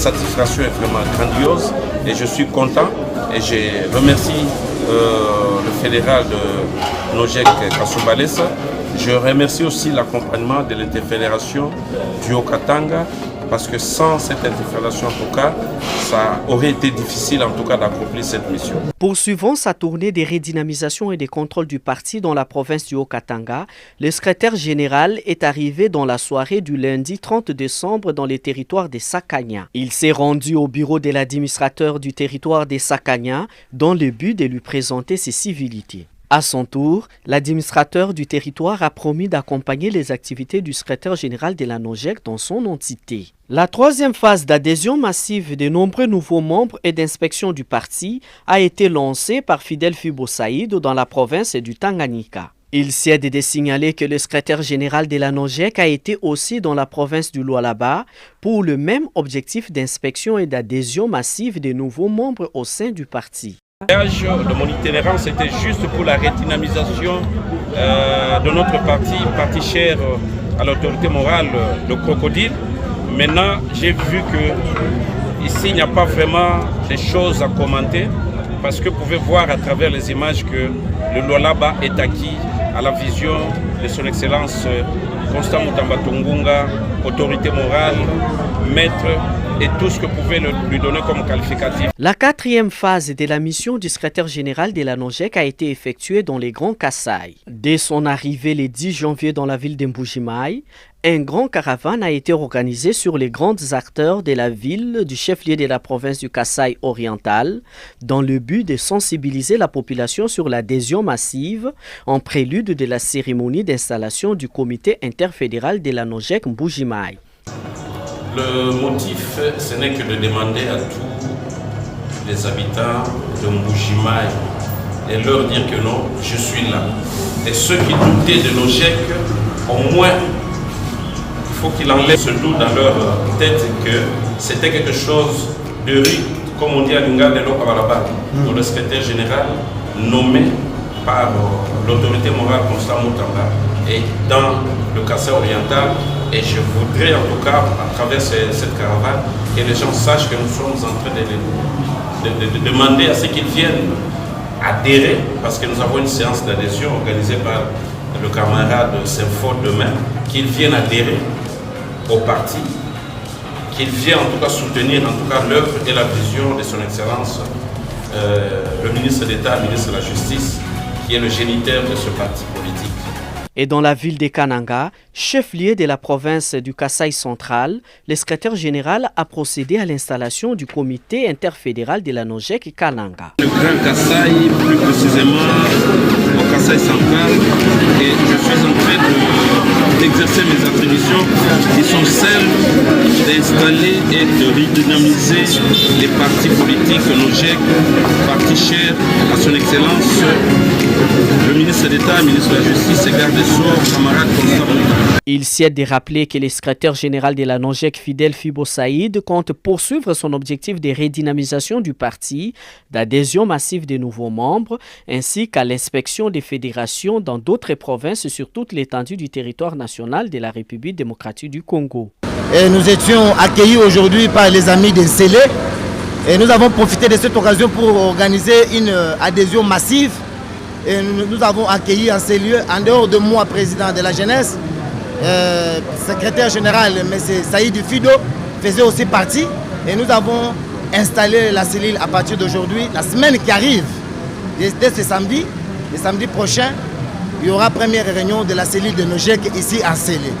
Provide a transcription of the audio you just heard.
satisfaction est vraiment grandiose et je suis content et je remercie le fédéral de Nojek Kasumbalesa. Je remercie aussi l'accompagnement de l'interfédération du Haut-Katanga parce que sans cette interfédération en tout cas, ça aurait été difficile en tout cas d'accomplir cette mission. Poursuivant sa tournée de redynamisation et de contrôle du parti dans la province du Haut-Katanga, le secrétaire général est arrivé dans la soirée du lundi 30 décembre dans le territoire de Sakanya. Il s'est rendu au bureau de l'administrateur du territoire de Sakanya dans le but de lui présenter ses civilités. À son tour, l'administrateur du territoire a promis d'accompagner les activités du secrétaire général de la Nojek dans son entité. La troisième phase d'adhésion massive de nombreux nouveaux membres et d'inspection du parti a été lancée par Fidel Fibo Saïd dans la province du Tanganyika. Il sied de signaler que le secrétaire général de la Nojek a été aussi dans la province du Lualaba pour le même objectif d'inspection et d'adhésion massive de nouveaux membres au sein du parti. Le voyage de mon itinérance était juste pour la redynamisation de notre parti cher à l'autorité morale, le Crocodile. Maintenant, j'ai vu que ici il n'y a pas vraiment des choses à commenter parce que vous pouvez voir à travers les images que le Lualaba est acquis à la vision de son Excellence Constant Mutamba Tungunga, autorité morale, maître et tout ce que pouvait lui donner comme qualificatif. La quatrième phase de la mission du secrétaire général de la Nojek a été effectuée dans les Grands Kasaï. Dès son arrivée le 10 janvier dans la ville d'Mbujimai, un grand caravane a été organisé sur les grandes acteurs de la ville du chef-lieu de la province du Kasaï oriental dans le but de sensibiliser la population sur l'adhésion massive en prélude de la cérémonie d'installation du comité interfédéral de la Nojek Mbujimai. Le motif, ce n'est que de demander à tous les habitants de Mbujimai et leur dire que non, je suis là. Et ceux qui doutaient de Nojek, au moins, il faut qu'ils enlèvent ce doute dans leur tête que c'était quelque chose de riche, comme on dit à Lingandelo Kabalaba, pour le secrétaire général nommé par l'autorité morale Constant Mutamba et dans le Kasaï oriental. Et je voudrais en tout cas, à travers cette caravane, que les gens sachent que nous sommes en train de demander à ce qu'ils viennent adhérer, parce que nous avons une séance d'adhésion organisée par le camarade Saint-Fort demain, qu'ils viennent adhérer au parti, qu'ils viennent en tout cas soutenir en tout cas l'œuvre et la vision de son Excellence, le ministre d'État, ministre de la Justice, qui est le géniteur de ce parti politique. Et dans la ville de Kananga, chef-lieu de la province du Kasaï central, le secrétaire général a procédé à l'installation du comité interfédéral de la Nojek Kananga. Le Grand Kasaï, plus précisément au Kasaï central, et je suis en train d'exercer mes attributions qui sont celles d'installer et de redynamiser les partis politiques Nojek, parti cher à son Excellence, le ministre d'État, ministre de la Justice et garde des Sceaux, camarade Constant. Il sied de rappeler que le secrétaire général de la Nojek, Fidel Fibo Saïd, compte poursuivre son objectif de redynamisation du parti, d'adhésion massive des nouveaux membres, ainsi qu'à l'inspection des fédérations dans d'autres provinces sur toute l'étendue du territoire national de la République démocratique du Congo. Et nous étions accueillis aujourd'hui par les amis de Sélé et nous avons profité de cette occasion pour organiser une adhésion massive. Et nous avons accueilli en ces lieux, en dehors de moi, président de la jeunesse, secrétaire général, M. Saïd Fido, faisait aussi partie. Et nous avons installé la cellule à partir d'aujourd'hui. La semaine qui arrive, dès ce samedi, le samedi prochain, il y aura première réunion de la cellule de Nojek ici à Sélé.